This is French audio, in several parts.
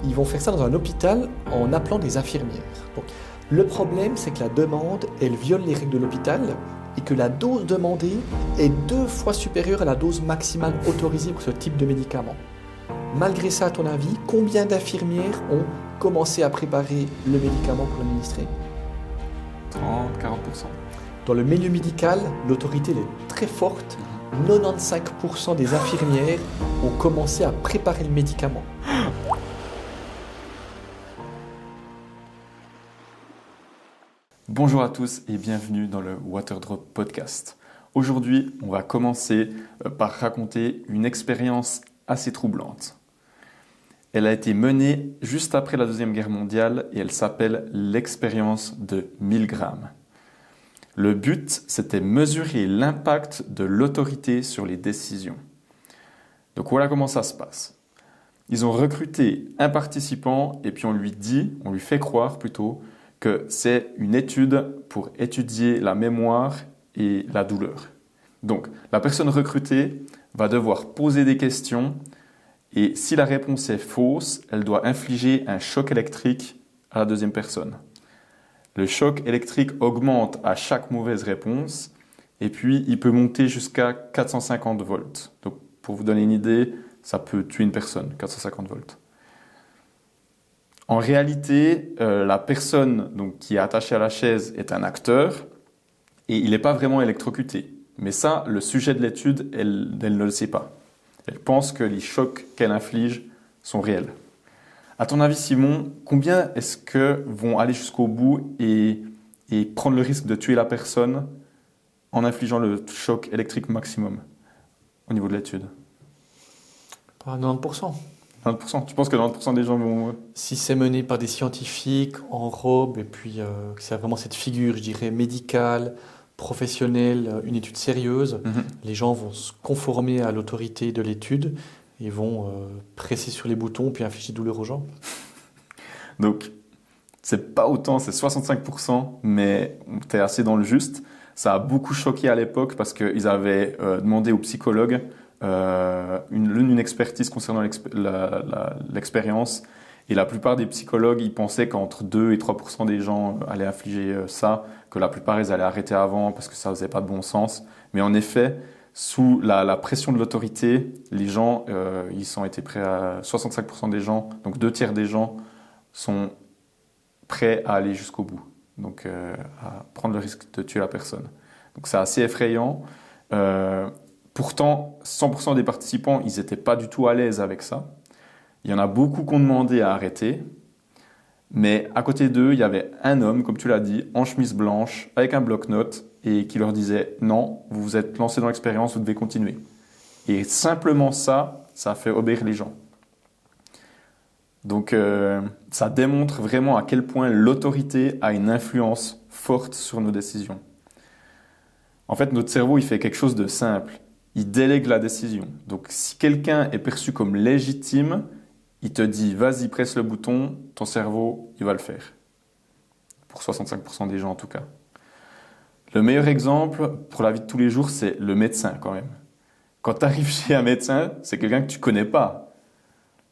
ils vont faire ça dans un hôpital en appelant des infirmières. Donc, le problème, c'est que la demande, elle viole les règles de l'hôpital et que la dose demandée est 2 fois supérieure à la dose maximale autorisée pour ce type de médicament. Malgré ça, à ton avis, combien d'infirmières ont commencé à préparer le médicament pour l'administrer ? 30-40%. Dans le milieu médical, l'autorité elle est très forte. 95% des infirmières ont commencé à préparer le médicament. Bonjour à tous et bienvenue dans le Waterdrop Podcast. Aujourd'hui, on va commencer par raconter une expérience assez troublante. Elle a été menée juste après la Deuxième Guerre mondiale et elle s'appelle l'expérience de Milgram. Le but, c'était mesurer l'impact de l'autorité sur les décisions. Donc voilà comment ça se passe. Ils ont recruté un participant et puis on lui fait croire plutôt, que c'est une étude pour étudier la mémoire et la douleur. Donc la personne recrutée va devoir poser des questions et si la réponse est fausse, elle doit infliger un choc électrique à la deuxième personne. Le choc électrique augmente à chaque mauvaise réponse et puis il peut monter jusqu'à 450 volts. Donc pour vous donner une idée, ça peut tuer une personne, 450 volts. En réalité, la personne donc, qui est attachée à la chaise est un acteur et il n'est pas vraiment électrocuté. Mais ça, le sujet de l'étude, elle ne le sait pas. Elle pense que les chocs qu'elle inflige sont réels. À ton avis, Simon, combien est-ce que vont aller jusqu'au bout et prendre le risque de tuer la personne en infligeant le choc électrique maximum au niveau de l'étude ? Pas 90%. 90%. Tu penses que 90% des gens vont... Si c'est mené par des scientifiques en robe et puis que c'est vraiment cette figure, je dirais, médicale, professionnelle, une étude sérieuse, les gens vont se conformer à l'autorité de l'étude et vont presser sur les boutons puis infliger douleur aux gens. Donc, c'est pas autant, c'est 65%, mais tu es assez dans le juste. Ça a beaucoup choqué à l'époque parce qu'ils avaient demandé aux psychologues une expertise concernant l'expérience. Et la plupart des psychologues, ils pensaient qu'entre 2 et 3% des gens allaient infliger ça, que la plupart, ils allaient arrêter avant parce que ça faisait pas de bon sens. Mais en effet, sous la pression de l'autorité, les gens, ils ont été prêts à 65% des gens, donc 2/3 des gens sont prêts à aller jusqu'au bout, donc à prendre le risque de tuer la personne. Donc c'est assez effrayant. Pourtant, 100% des participants, ils n'étaient pas du tout à l'aise avec ça. Il y en a beaucoup qui ont demandé à arrêter. Mais à côté d'eux, il y avait un homme, comme tu l'as dit, en chemise blanche, avec un bloc-notes, et qui leur disait « Non, vous vous êtes lancé dans l'expérience, vous devez continuer. » Et simplement ça a fait obéir les gens. Donc, ça démontre vraiment à quel point l'autorité a une influence forte sur nos décisions. En fait, notre cerveau, il fait quelque chose de simple. Il délègue la décision. Donc, si quelqu'un est perçu comme légitime, il te dit « Vas-y, presse le bouton », ton cerveau, il va le faire. Pour 65% des gens, en tout cas. Le meilleur exemple pour la vie de tous les jours, c'est le médecin, quand même. Quand tu arrives chez un médecin, c'est quelqu'un que tu connais pas.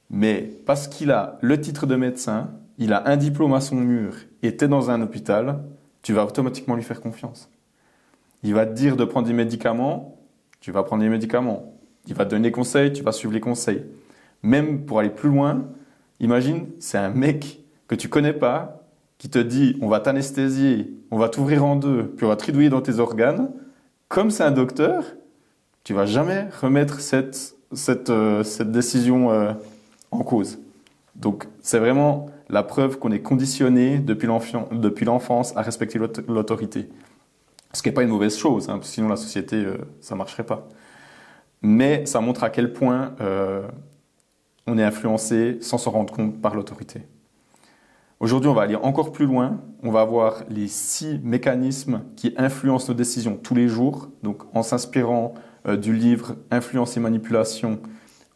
Mais parce qu'il a le titre de médecin, il a un diplôme à son mur et tu es dans un hôpital, tu vas automatiquement lui faire confiance. Il va te dire de prendre des médicaments, tu vas prendre les médicaments. Il va te donner des conseils, tu vas suivre les conseils. Même pour aller plus loin, imagine, c'est un mec que tu connais pas, qui te dit on va t'anesthésier, on va t'ouvrir en deux, puis on va tridouiller dans tes organes. Comme c'est un docteur, tu vas jamais remettre cette décision en cause. Donc c'est vraiment la preuve qu'on est conditionné depuis l'enfance à respecter l'autorité. Ce qui n'est pas une mauvaise chose, hein, sinon la société, ça ne marcherait pas. Mais ça montre à quel point on est influencé sans s'en rendre compte par l'autorité. Aujourd'hui, on va aller encore plus loin. On va voir les 6 mécanismes qui influencent nos décisions tous les jours, donc en s'inspirant du livre « Influence et manipulation ».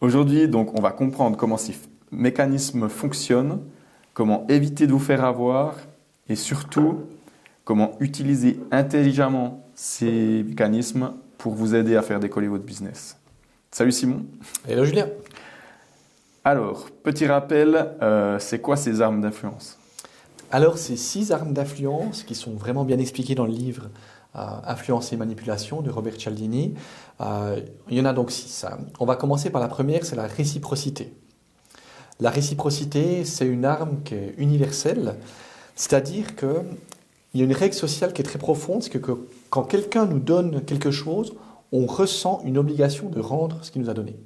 Aujourd'hui, donc, on va comprendre comment ces mécanismes fonctionnent, comment éviter de vous faire avoir et surtout comment utiliser intelligemment ces mécanismes pour vous aider à faire décoller votre business. Salut Simon. Hello Julien. Alors, petit rappel, c'est quoi ces armes d'influence? Alors, ces 6 armes d'influence qui sont vraiment bien expliquées dans le livre Influence et manipulation de Robert Cialdini, il y en a donc 6. On va commencer par la première, c'est la réciprocité. La réciprocité, c'est une arme qui est universelle, c'est-à-dire qu'il y a une règle sociale qui est très profonde, c'est que quand quelqu'un nous donne quelque chose, on ressent une obligation de rendre ce qu'il nous a donné.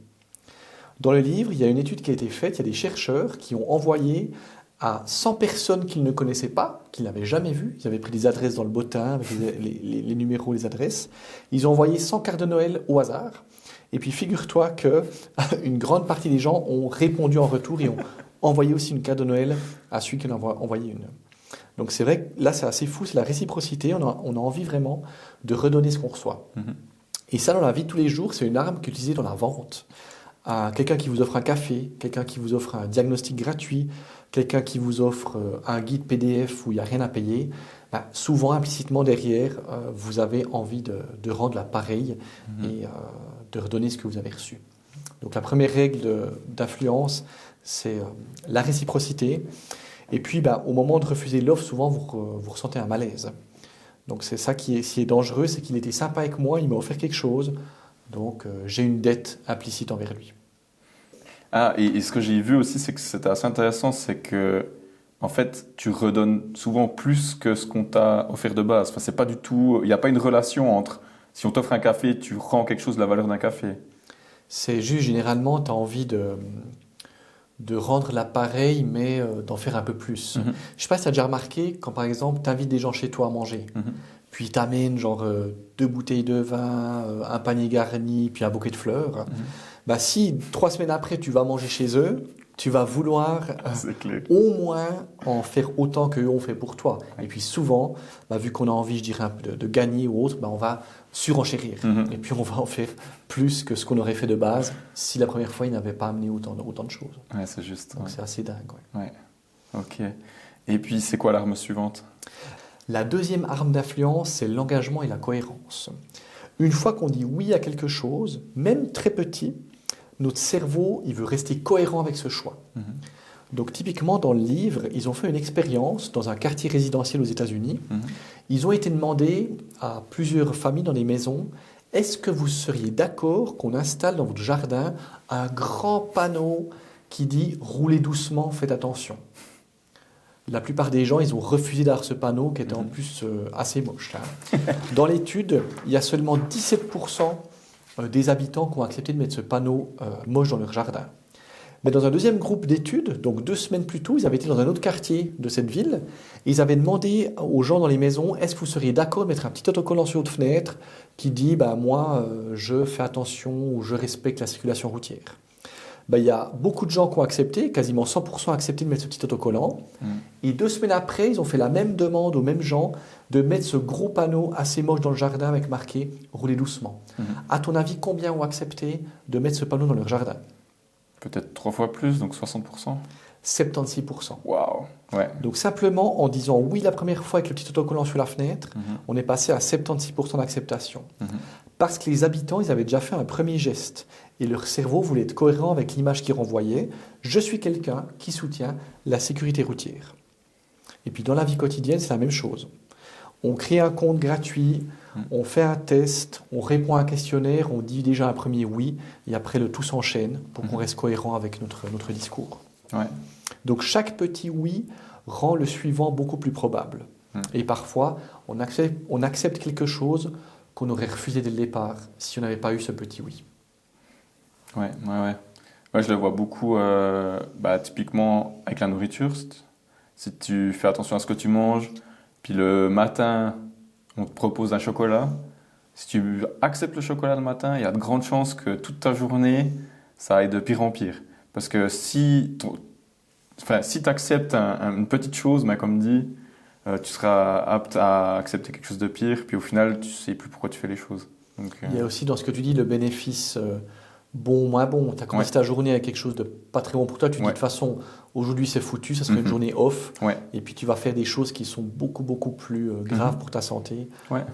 Dans le livre, il y a une étude qui a été faite, il y a des chercheurs qui ont envoyé à 100 personnes qu'ils ne connaissaient pas, qu'ils n'avaient jamais vues. Ils avaient pris des adresses dans le bottin, avec les numéros, les adresses. Ils ont envoyé 100 cartes de Noël au hasard. Et puis figure-toi qu'une grande partie des gens ont répondu en retour et ont envoyé aussi une carte de Noël à celui qui en a envoyé une. Donc c'est vrai que là c'est assez fou, c'est la réciprocité. On a envie vraiment de redonner ce qu'on reçoit. Et ça, dans la vie de tous les jours, c'est une arme qui est utilisée dans la vente. Quelqu'un qui vous offre un café, quelqu'un qui vous offre un diagnostic gratuit, quelqu'un qui vous offre un guide PDF où il n'y a rien à payer, souvent implicitement derrière, vous avez envie de rendre la pareille et de redonner ce que vous avez reçu. Donc la première règle d'influence, c'est la réciprocité. Et puis au moment de refuser l'offre, souvent vous ressentez un malaise. Donc c'est ça qui est dangereux, c'est qu'il était sympa avec moi, il m'a offert quelque chose, donc j'ai une dette implicite envers lui. Ah, et ce que j'ai vu aussi, c'est que c'était assez intéressant, c'est que, en fait, tu redonnes souvent plus que ce qu'on t'a offert de base. Enfin, c'est pas du tout, il n'y a pas une relation entre, si on t'offre un café, tu rends quelque chose de la valeur d'un café. C'est juste, généralement, tu as envie de rendre l'appareil, mais d'en faire un peu plus. Je ne sais pas si tu as déjà remarqué, quand par exemple, tu invites des gens chez toi à manger, puis ils t'amènent genre 2 bouteilles de vin, un panier garni, puis un bouquet de fleurs. Si 3 semaines après, tu vas manger chez eux, tu vas vouloir au moins en faire autant qu'eux ont fait pour toi. Et puis souvent, vu qu'on a envie, je dirais, un peu de gagner ou autre, on va surenchérir. Et puis on va en faire plus que ce qu'on aurait fait de base si la première fois, ils n'avaient pas amené autant de choses. Ouais, c'est juste. Donc c'est assez dingue. Ouais. Ok. Et puis, c'est quoi l'arme suivante? La deuxième arme d'influence, c'est l'engagement et la cohérence. Une fois qu'on dit oui à quelque chose, même très petit, notre cerveau, il veut rester cohérent avec ce choix. Donc typiquement, dans le livre, ils ont fait une expérience dans un quartier résidentiel aux États-Unis. Ils ont été demandés à plusieurs familles dans des maisons, est-ce que vous seriez d'accord qu'on installe dans votre jardin un grand panneau qui dit « roulez doucement, faites attention ». La plupart des gens, ils ont refusé d'avoir ce panneau qui était en plus assez moche. Dans l'étude, il y a seulement 17% des habitants qui ont accepté de mettre ce panneau moche dans leur jardin. Mais dans un deuxième groupe d'études, donc 2 semaines plus tôt, ils avaient été dans un autre quartier de cette ville et ils avaient demandé aux gens dans les maisons, est-ce que vous seriez d'accord de mettre un petit autocollant sur votre fenêtre qui dit moi, je fais attention ou je respecte la circulation routière. Il y a beaucoup de gens qui ont accepté, quasiment 100% ont accepté de mettre ce petit autocollant. Et 2 semaines après, ils ont fait la même demande aux mêmes gens de mettre ce gros panneau assez moche dans le jardin avec marqué « Roulez doucement ». À ton avis, combien ont accepté de mettre ce panneau dans leur jardin? Peut-être 3 fois plus, donc 60%. 76%. Waouh. Ouais. Donc simplement en disant oui la première fois avec le petit autocollant sur la fenêtre, on est passé à 76% d'acceptation. Parce que les habitants, ils avaient déjà fait un premier geste. Et leur cerveau voulait être cohérent avec l'image qu'ils renvoyaient. Je suis quelqu'un qui soutient la sécurité routière. Et puis dans la vie quotidienne, c'est la même chose. On crée un compte gratuit, on fait un test, on répond à un questionnaire, on dit déjà un premier oui, et après le tout s'enchaîne pour qu'on reste cohérent avec notre discours. Ouais. Donc chaque petit oui rend le suivant beaucoup plus probable. Et parfois, on accepte quelque chose qu'on aurait refusé dès le départ si on n'avait pas eu ce petit oui. Ouais. Ouais, je le vois beaucoup, typiquement avec la nourriture. Si tu fais attention à ce que tu manges, puis le matin, on te propose un chocolat. Si tu acceptes le chocolat le matin, il y a de grandes chances que toute ta journée, ça aille de pire en pire. Parce que si tu acceptes une petite chose, comme dit, tu seras apte à accepter quelque chose de pire, puis au final, tu ne sais plus pourquoi tu fais les choses. Donc, il y a aussi dans ce que tu dis le bénéfice bon, moins bon. Tu as commencé Ouais. ta journée avec quelque chose de pas très bon pour toi. Tu te dis de toute façon, aujourd'hui c'est foutu, ça sera une journée off. Ouais. Et puis tu vas faire des choses qui sont beaucoup, beaucoup plus graves pour ta santé Ouais.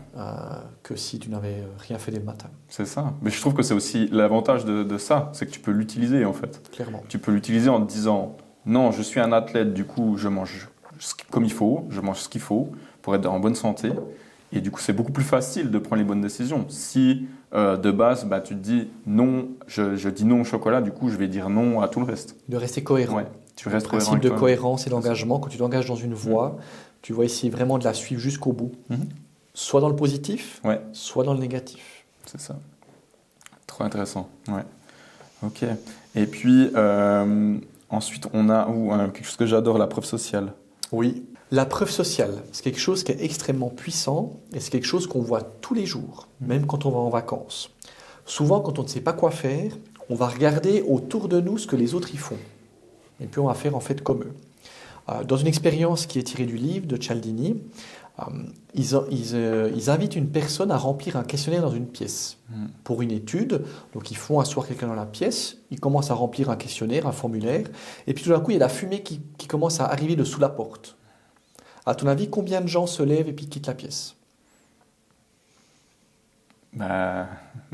que si tu n'avais rien fait dès le matin, C'est ça. Mais je trouve que c'est aussi l'avantage de ça, c'est que tu peux l'utiliser en fait. clairement. Tu peux l'utiliser en te disant non, je suis un athlète, du coup je mange comme il faut, je mange ce qu'il faut pour être en bonne santé. Et du coup, c'est beaucoup plus facile de prendre les bonnes décisions. Si de base, bah, tu te dis non, je dis non au chocolat, du coup je vais dire non à tout le reste. De rester cohérent. Ouais, tu restes Le cohérent principe avec de toi. cohérence et d'engagement, quand tu t'engages dans une voie, tu vas essayer vraiment de la suivre jusqu'au bout. Mhm. Soit dans le positif, Ouais. soit dans le négatif. C'est ça. Trop intéressant. Ouais. Ok. Et puis ensuite, on a quelque chose que j'adore, la preuve sociale. Oui. La preuve sociale, c'est quelque chose qui est extrêmement puissant et c'est quelque chose qu'on voit tous les jours, même quand on va en vacances. Souvent, quand on ne sait pas quoi faire, on va regarder autour de nous ce que les autres y font. Et puis on va faire en fait comme eux. Dans une expérience qui est tirée du livre de Cialdini, ils invitent une personne à remplir un questionnaire dans une pièce pour une étude. Donc ils font asseoir quelqu'un dans la pièce, ils commencent à remplir un questionnaire, un formulaire, et puis tout d'un coup il y a la fumée qui commence à arriver de sous la porte. À ton avis, combien de gens se lèvent et puis quittent la pièce? Bah,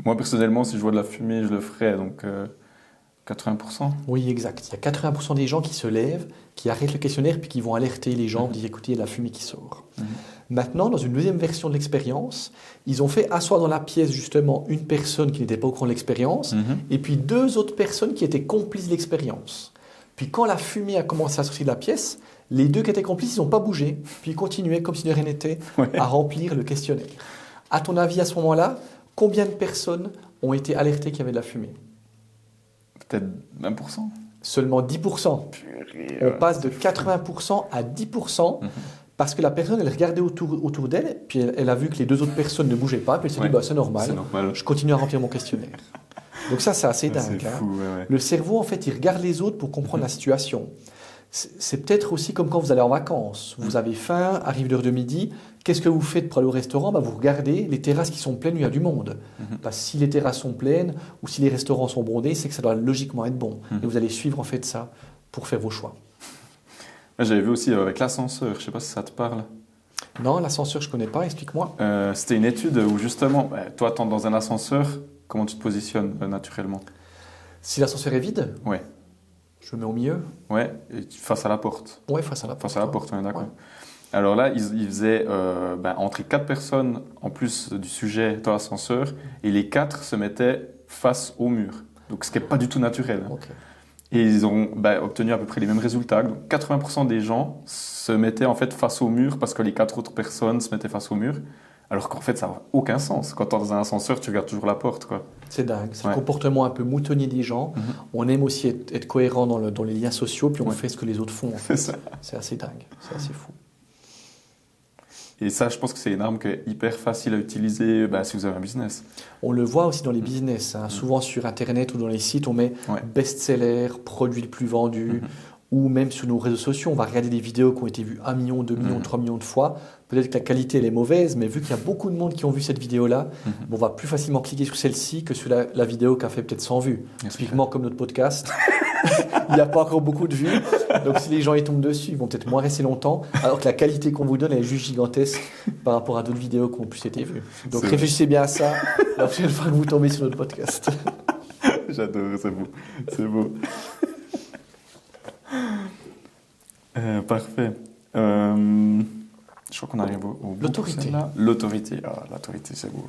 moi, personnellement, si je vois de la fumée, je le ferais. Donc 80%. Oui, exact. Il y a 80% des gens qui se lèvent, qui arrêtent le questionnaire, puis qui vont alerter les gens, dire écoutez, il y a de la fumée qui sort. Maintenant, dans une deuxième version de l'expérience, ils ont fait asseoir dans la pièce justement une personne qui n'était pas au courant de l'expérience, et puis deux autres personnes qui étaient complices de l'expérience. Puis quand la fumée a commencé à sortir de la pièce, les deux qui étaient complices, ils n'ont pas bougé, puis ils continuaient comme si de rien n'était à remplir le questionnaire. À ton avis, à ce moment-là, combien de personnes ont été alertées qu'il y avait de la fumée? Peut-être 20%. Seulement 10%. On passe de 80% à 10% parce que la personne, elle regardait autour d'elle, puis elle a vu que les deux autres personnes ne bougeaient pas, puis elle s'est dit, bah, c'est normal, je continue à remplir mon questionnaire. Donc ça, c'est assez dingue. C'est fou, ouais. Le cerveau, en fait, il regarde les autres pour comprendre la situation. C'est peut-être aussi comme quand vous allez en vacances. Vous avez faim, arrive l'heure de midi. Qu'est-ce que vous faites pour aller au restaurant? Bah, vous regardez les terrasses qui sont pleines où il y a du monde. Bah, si les terrasses sont pleines ou si les restaurants sont bondés, c'est que ça doit logiquement être bon. Et vous allez suivre en fait ça pour faire vos choix. J'avais vu aussi avec l'ascenseur. Je ne sais pas si ça te parle. Non, l'ascenseur, je ne connais pas. Explique-moi. C'était une étude où justement, toi, tu entres dans un ascenseur, comment tu te positionnes naturellement? Si l'ascenseur est vide, Ouais. je me mets au milieu. Ouais, et face à la porte. Ouais, face à la porte. Face à la porte, on est d'accord. Ouais. Alors là, ils faisaient entrer 4 personnes en plus du sujet dans l'ascenseur, et les 4 se mettaient face au mur. Donc ce qui n'est pas du tout naturel. Ok. Et ils ont obtenu à peu près les mêmes résultats. Donc 80% des gens se mettaient en fait face au mur parce que les 4 autres personnes se mettaient face au mur. Alors qu'en fait, ça n'a aucun sens. Quand tu es dans un ascenseur, tu regardes toujours la porte, quoi. C'est dingue. C'est le Ouais. comportement un peu moutonnier des gens. On aime aussi être cohérent dans les liens sociaux, puis on fait ce que les autres font. En fait. C'est ça. C'est assez dingue. C'est assez fou. Et ça, je pense que c'est une arme qui est hyper facile à utiliser si vous avez un business. On le voit aussi dans les business. Souvent sur Internet ou dans les sites, on met best-seller, produit le plus vendu, ou même sur nos réseaux sociaux, on va regarder des vidéos qui ont été vues 1 million, 2 millions, 3 millions de fois. Peut-être que la qualité elle est mauvaise, mais vu qu'il y a beaucoup de monde qui ont vu cette vidéo-là, on va plus facilement cliquer sur celle-ci que sur la vidéo qui a fait peut-être 100 vues. Typiquement comme notre podcast. Il n'y a pas encore beaucoup de vues. Donc si les gens y tombent dessus, ils vont peut-être moins rester longtemps, alors que la qualité qu'on vous donne elle est juste gigantesque par rapport à d'autres vidéos qui ont plus été vues. Donc C'est réfléchissez bien à ça la prochaine fois que vous tombez sur notre podcast. J'adore, c'est beau. C'est beau. Parfait. Je crois qu'on arrive au bout. L'autorité. L'autorité. Ah, l'autorité, c'est beau.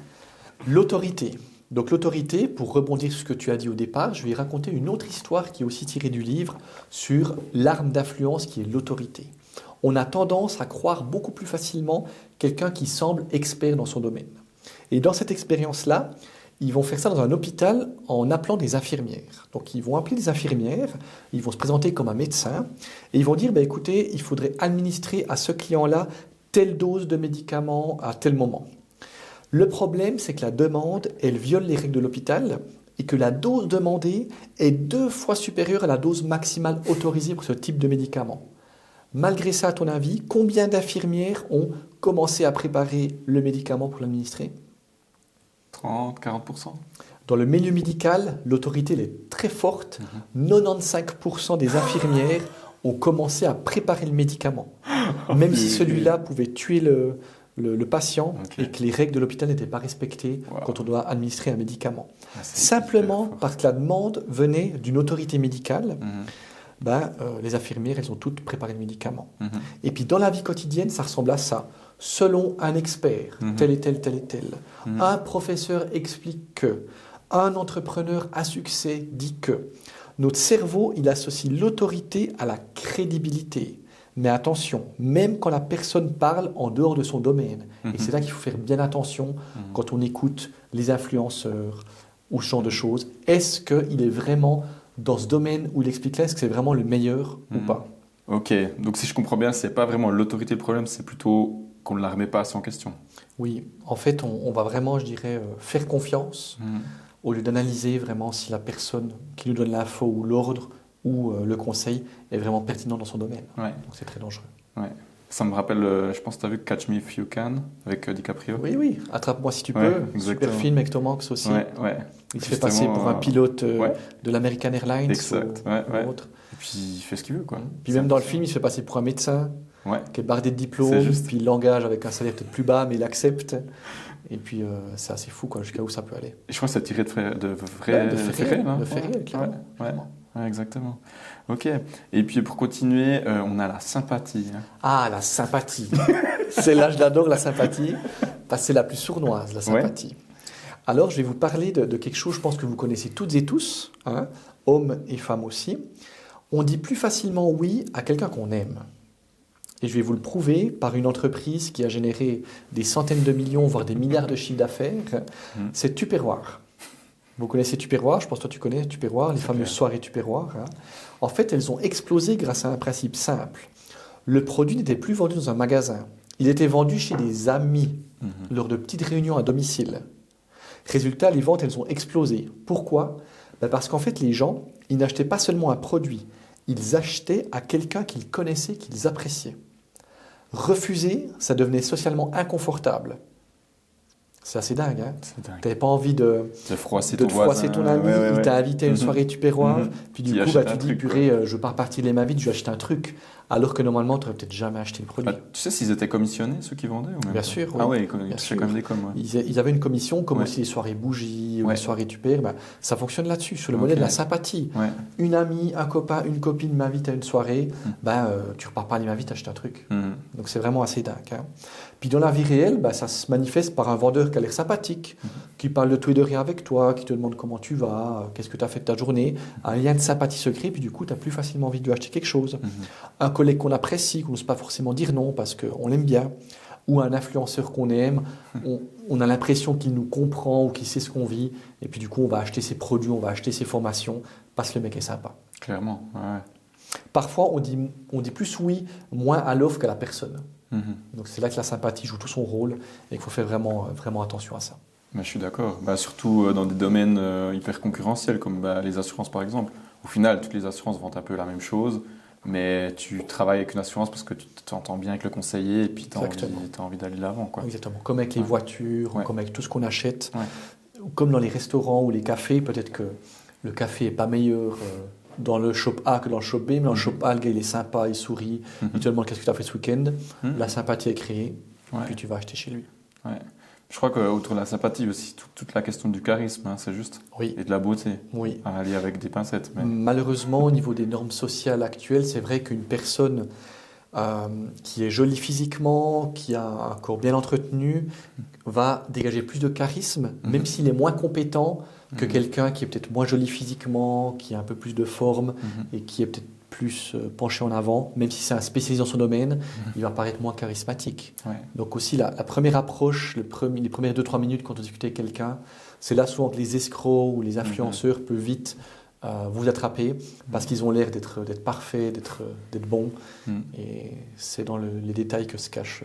L'autorité. Donc l'autorité, pour rebondir sur ce que tu as dit au départ, je vais raconter une autre histoire qui est aussi tirée du livre sur l'arme d'influence qui est l'autorité. On a tendance à croire beaucoup plus facilement quelqu'un qui semble expert dans son domaine. Et dans cette expérience-là, ils vont faire ça dans un hôpital en appelant des infirmières. Donc ils vont appeler des infirmières, ils vont se présenter comme un médecin et ils vont dire écoutez, il faudrait administrer à ce client-là telle dose de médicaments à tel moment. Le problème, c'est que la demande, elle viole les règles de l'hôpital et que la dose demandée est 2 fois supérieure à la dose maximale autorisée pour ce type de médicament. Malgré ça, à ton avis, combien d'infirmières ont commencé à préparer le médicament pour l'administrer? 30, 40%? Dans le milieu médical, l'autorité elle est très forte. 95% des infirmières ont commencé à préparer le médicament, même si celui-là pouvait tuer le patient et que les règles de l'hôpital n'étaient pas respectées quand on doit administrer un médicament. Simplement parce que la demande venait d'une autorité médicale, les infirmières, elles ont toutes préparé le médicament. Et puis dans la vie quotidienne, ça ressemble à ça. Selon un expert, tel et tel, tel et tel, un professeur explique que, un entrepreneur à succès dit que. Notre cerveau, il associe l'autorité à la crédibilité. Mais attention, même quand la personne parle en dehors de son domaine, et c'est là qu'il faut faire bien attention quand on écoute les influenceurs ou ce genre de choses, est-ce qu'il est vraiment dans ce domaine où il explique là, est-ce que c'est vraiment le meilleur ou pas? Ok, donc si je comprends bien, c'est pas vraiment l'autorité le problème, c'est plutôt qu'on ne la remet pas assez en question. Oui, en fait, on va vraiment, je dirais, faire confiance au lieu d'analyser vraiment si la personne qui nous donne l'info ou l'ordre ou le conseil est vraiment pertinent dans son domaine. Ouais. Donc c'est très dangereux. Ouais. Ça me rappelle, je pense que tu as vu Catch Me If You Can avec DiCaprio. Oui, Attrape-moi si tu peux. Exactement. Super film avec Tom Hanks aussi. Ouais. Il se fait passer pour un pilote de l'American Airlines ou autre. Et puis il fait ce qu'il veut, quoi. Puis même dans le film, il se fait passer pour un médecin qui est bardé de diplômes, puis il l'engage avec un salaire peut-être plus bas, mais il accepte. Et puis c'est assez fou, quoi, jusqu'à où ça peut aller. Et je crois que ça tiré de faits réels. De faits réels, clairement. Ouais, exactement. Ok. Et puis pour continuer, on a la sympathie. Ah, la sympathie. Celle-là, je l'adore, la sympathie, parce que c'est la plus sournoise, la sympathie. Alors, je vais vous parler de quelque chose, je pense que vous connaissez toutes et tous, hommes et femmes aussi. On dit plus facilement oui à quelqu'un qu'on aime. Et je vais vous le prouver par une entreprise qui a généré des centaines de millions, voire des milliards de chiffres d'affaires. C'est Tupperware. Vous connaissez Tupperware, je pense que toi tu connais Tupperware, les fameuses soirées Tupperware. En fait, elles ont explosé grâce à un principe simple. Le produit n'était plus vendu dans un magasin. Il était vendu chez des amis, lors de petites réunions à domicile. Résultat, les ventes, elles ont explosé. Pourquoi ? Parce qu'en fait, les gens, ils n'achetaient pas seulement un produit, ils achetaient à quelqu'un qu'ils connaissaient, qu'ils appréciaient. Refuser, ça devenait socialement inconfortable. C'est assez dingue, hein? Tu n'avais pas envie de froisser ton ami, il t'a invité à une soirée Tupperware, puis du coup, tu dis, purée, je ne veux pas repartir les mains vides, je vais acheter un truc, alors que normalement, tu n'aurais peut-être jamais acheté le produit. Tu sais s'ils étaient commissionnés, ceux qui vendaient ou même Bien sûr, oui. Ah ouais, ils touchaient quand même des coms. Ils avaient une commission, comme aussi les soirées bougies ou les soirées Tupper, ça fonctionne là-dessus, sur le modèle de la sympathie. Une amie, un copain, une copine m'invite à une soirée, tu repars pas les mains vides, acheter un truc. Donc c'est vraiment assez dingue. Hein. Puis dans la vie réelle, ça se manifeste par un vendeur qui a l'air sympathique, qui parle de tout et de rien avec toi, qui te demande comment tu vas, qu'est-ce que tu as fait de ta journée, un lien de sympathie secret, puis du coup, tu as plus facilement envie de lui acheter quelque chose. Un collègue qu'on apprécie, qu'on n'ose pas forcément dire non parce qu'on l'aime bien, ou un influenceur qu'on aime, on a l'impression qu'il nous comprend ou qu'il sait ce qu'on vit, et puis du coup, on va acheter ses produits, on va acheter ses formations, parce que le mec est sympa. Clairement, ouais. Parfois, on dit plus oui, moins à l'offre qu'à la personne. Donc c'est là que la sympathie joue tout son rôle et qu'il faut faire vraiment, vraiment attention à ça. Je suis d'accord. Surtout dans des domaines hyper concurrentiels comme les assurances par exemple. Au final, toutes les assurances vendent un peu la même chose, mais tu travailles avec une assurance parce que tu t'entends bien avec le conseiller et puis tu as envie d'aller de l'avant. Quoi. Exactement. Comme avec les voitures, comme avec tout ce qu'on achète, comme dans les restaurants ou les cafés, peut-être que le café n'est pas meilleur dans le shop A que dans le shop B, mais dans le shop A, le gars il est sympa, il sourit, il te demande qu'est-ce que tu as fait ce week-end, la sympathie est créée, puis tu vas acheter chez lui. Ouais. Je crois qu'autour de la sympathie aussi, toute la question du charisme, c'est juste, et de la beauté, à aller avec des pincettes. Mais... Malheureusement, au niveau des normes sociales actuelles, c'est vrai qu'une personne qui est jolie physiquement, qui a un corps bien entretenu, va dégager plus de charisme, même s'il est moins compétent que quelqu'un qui est peut-être moins joli physiquement, qui a un peu plus de forme et qui est peut-être plus penché en avant, même si c'est un spécialiste dans son domaine, il va paraître moins charismatique. Donc aussi la première approche, les premières 2-3 minutes quand on discute avec quelqu'un, c'est là souvent que les escrocs ou les influenceurs peuvent vite vous attraper parce qu'ils ont l'air d'être parfaits, d'être bons. Et c'est dans les détails que se cachent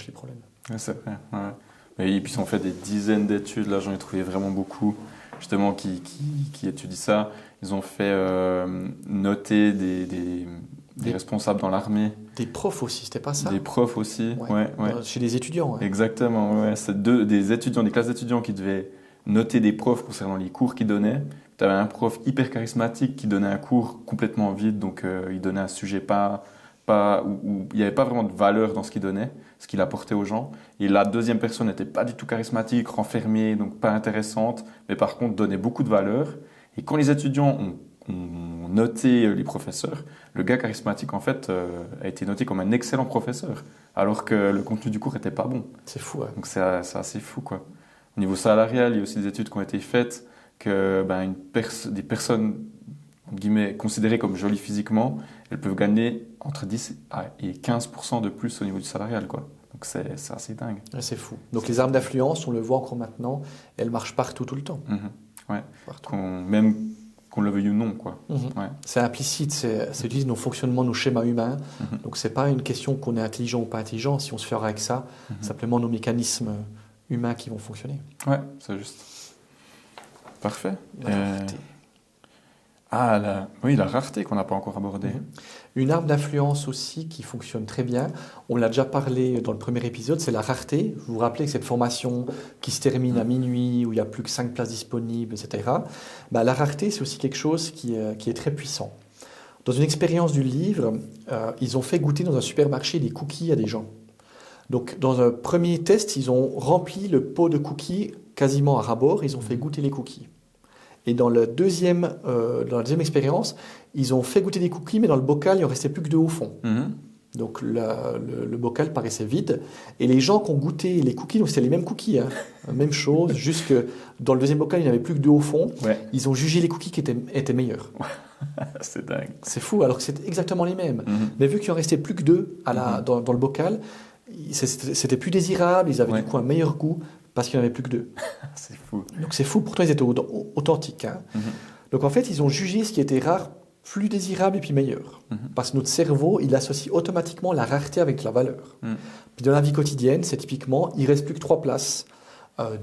les problèmes. Ouais, c'est vrai. Ouais. Et puis ils ont fait des dizaines d'études, là j'en ai trouvé vraiment beaucoup, justement qui étudient ça. Ils ont fait noter des responsables dans l'armée. Des profs aussi, c'était pas ça? Des profs aussi, ouais. Chez les étudiants. Exactement, ouais. C'est des classes d'étudiants qui devaient noter des profs concernant les cours qu'ils donnaient. Tu avais un prof hyper charismatique qui donnait un cours complètement vide, donc il donnait un sujet où il n'y avait pas vraiment de valeur dans ce qu'il donnait, ce qu'il apportait aux gens. Et la deuxième personne n'était pas du tout charismatique, renfermée, donc pas intéressante, mais par contre donnait beaucoup de valeur. Et quand les étudiants ont noté les professeurs, le gars charismatique en fait a été noté comme un excellent professeur, alors que le contenu du cours n'était pas bon. C'est fou, ouais. Donc c'est assez fou, quoi. Au niveau salarial, il y a aussi des études qui ont été faites que des personnes entre guillemets, considérées comme jolies physiquement, elles peuvent gagner entre 10 et 15% de plus au niveau du salarial, quoi. Donc c'est assez dingue. Ouais, c'est fou. Donc les armes d'influence, on le voit encore maintenant, elles marchent partout tout le temps. Ouais. Partout. Même qu'on le veuille ou non, quoi. Ouais. C'est implicite, c'est utilise nos fonctionnements, nos schémas humains. Donc c'est pas une question qu'on est intelligent ou pas intelligent, si on se fait avec ça, simplement nos mécanismes humains qui vont fonctionner. Ouais, c'est juste. Parfait. La rareté. La rareté qu'on n'a pas encore abordée. Une arme d'influence aussi qui fonctionne très bien, on l'a déjà parlé dans le premier épisode, c'est la rareté. Vous vous rappelez que cette formation qui se termine à minuit, où il n'y a plus que 5 places disponibles, etc. La rareté, c'est aussi quelque chose qui est très puissant. Dans une expérience du livre, ils ont fait goûter dans un supermarché des cookies à des gens. Donc dans un premier test, ils ont rempli le pot de cookies quasiment à ras-bord, ils ont fait goûter les cookies. Et dans la deuxième expérience, ils ont fait goûter des cookies, mais dans le bocal, il en restait plus que 2 au fond. Donc le bocal paraissait vide. Et les gens qui ont goûté les cookies, donc c'était les mêmes cookies, même chose, juste que dans le deuxième bocal, il n'y en avait plus que 2 au fond. Ouais. Ils ont jugé les cookies qui étaient meilleurs. C'est dingue. C'est fou, alors que c'était exactement les mêmes. Mais vu qu'il en restait plus que 2 dans le bocal, c'était plus désirable, ils avaient du coup un meilleur goût. Parce qu'il n'y en avait plus que 2. C'est fou. Donc c'est fou, pourtant ils étaient authentiques. Donc en fait, ils ont jugé ce qui était rare plus désirable et puis meilleur. Parce que notre cerveau, il associe automatiquement la rareté avec la valeur. Puis dans la vie quotidienne, c'est typiquement, il ne reste plus que 3 places,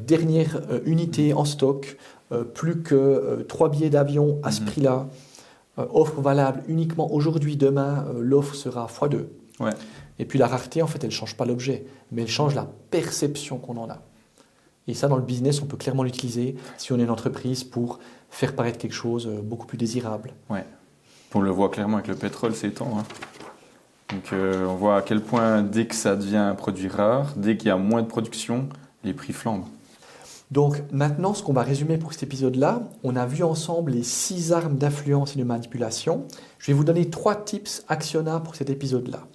dernière unité en stock, plus que 3 billets d'avion à ce prix-là, offre valable uniquement aujourd'hui, demain, l'offre sera x2. Ouais. Et puis la rareté, en fait, elle ne change pas l'objet, mais elle change la perception qu'on en a. Et ça, dans le business, on peut clairement l'utiliser si on est une entreprise pour faire paraître quelque chose beaucoup plus désirable. Ouais. On le voit clairement avec le pétrole ces temps. Donc on voit à quel point, dès que ça devient un produit rare, dès qu'il y a moins de production, les prix flambent. Donc maintenant, ce qu'on va résumer pour cet épisode-là, on a vu ensemble les 6 armes d'influence et de manipulation. Je vais vous donner 3 tips actionnables pour cet épisode-là.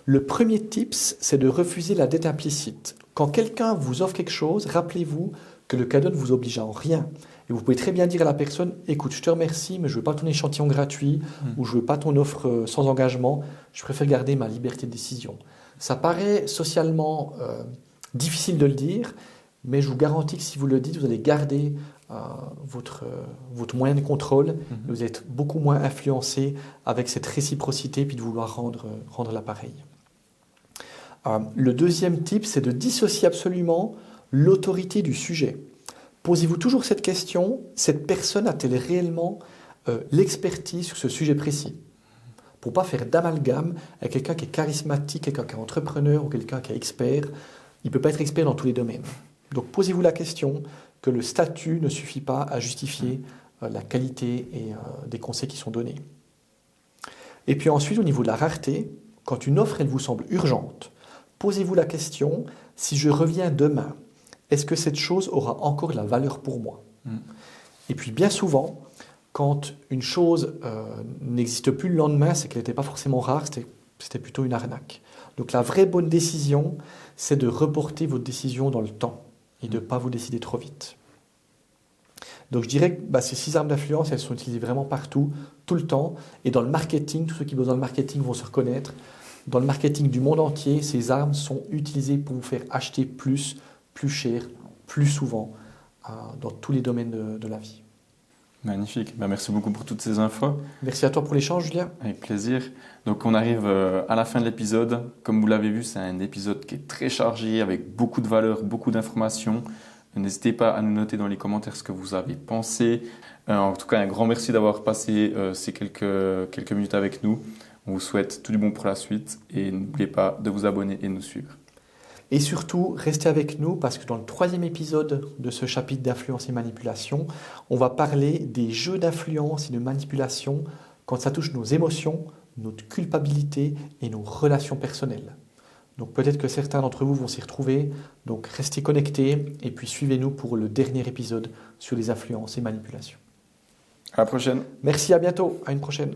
Le premier tips, c'est de refuser la dette implicite. Quand quelqu'un vous offre quelque chose, rappelez-vous que le cadeau ne vous oblige en rien. Et vous pouvez très bien dire à la personne, écoute, je te remercie, mais je ne veux pas ton échantillon gratuit ou je ne veux pas ton offre sans engagement. Je préfère garder ma liberté de décision. Ça paraît socialement difficile de le dire, mais je vous garantis que si vous le dites, vous allez garder votre moyen de contrôle. Et vous êtes beaucoup moins influencé avec cette réciprocité puis de vouloir rendre l'appareil. Le deuxième type, c'est de dissocier absolument l'autorité du sujet. Posez-vous toujours cette question, cette personne a-t-elle réellement l'expertise sur ce sujet précis? Pour ne pas faire d'amalgame avec quelqu'un qui est charismatique, quelqu'un qui est entrepreneur ou quelqu'un qui est expert. Il ne peut pas être expert dans tous les domaines. Donc posez-vous la question que le statut ne suffit pas à justifier la qualité et des conseils qui sont donnés. Et puis ensuite, au niveau de la rareté, quand une offre elle vous semble urgente, posez-vous la question, si je reviens demain, est-ce que cette chose aura encore de la valeur pour moi? Et puis bien souvent, quand une chose n'existe plus le lendemain, c'est qu'elle n'était pas forcément rare, c'était plutôt une arnaque. Donc la vraie bonne décision, c'est de reporter votre décision dans le temps et de ne pas vous décider trop vite. Donc je dirais que ces 6 armes d'influence, elles sont utilisées vraiment partout, tout le temps. Et dans le marketing, tous ceux qui bossent dans le marketing vont se reconnaître. Dans le marketing du monde entier, ces armes sont utilisées pour vous faire acheter plus cher, plus souvent, dans tous les domaines de la vie. Magnifique. Merci beaucoup pour toutes ces infos. Merci à toi pour l'échange, Julien. Avec plaisir. Donc on arrive à la fin de l'épisode. Comme vous l'avez vu, c'est un épisode qui est très chargé, avec beaucoup de valeurs, beaucoup d'informations. N'hésitez pas à nous noter dans les commentaires ce que vous avez pensé. En tout cas, un grand merci d'avoir passé ces quelques minutes avec nous. On vous souhaite tout du bon pour la suite et n'oubliez pas de vous abonner et de nous suivre. Et surtout, restez avec nous parce que dans le 3e épisode de ce chapitre d'influence et manipulation, on va parler des jeux d'influence et de manipulation quand ça touche nos émotions, notre culpabilité et nos relations personnelles. Donc peut-être que certains d'entre vous vont s'y retrouver, donc restez connectés et puis suivez-nous pour le dernier épisode sur les influences et manipulations. À la prochaine. Merci, à bientôt, à une prochaine.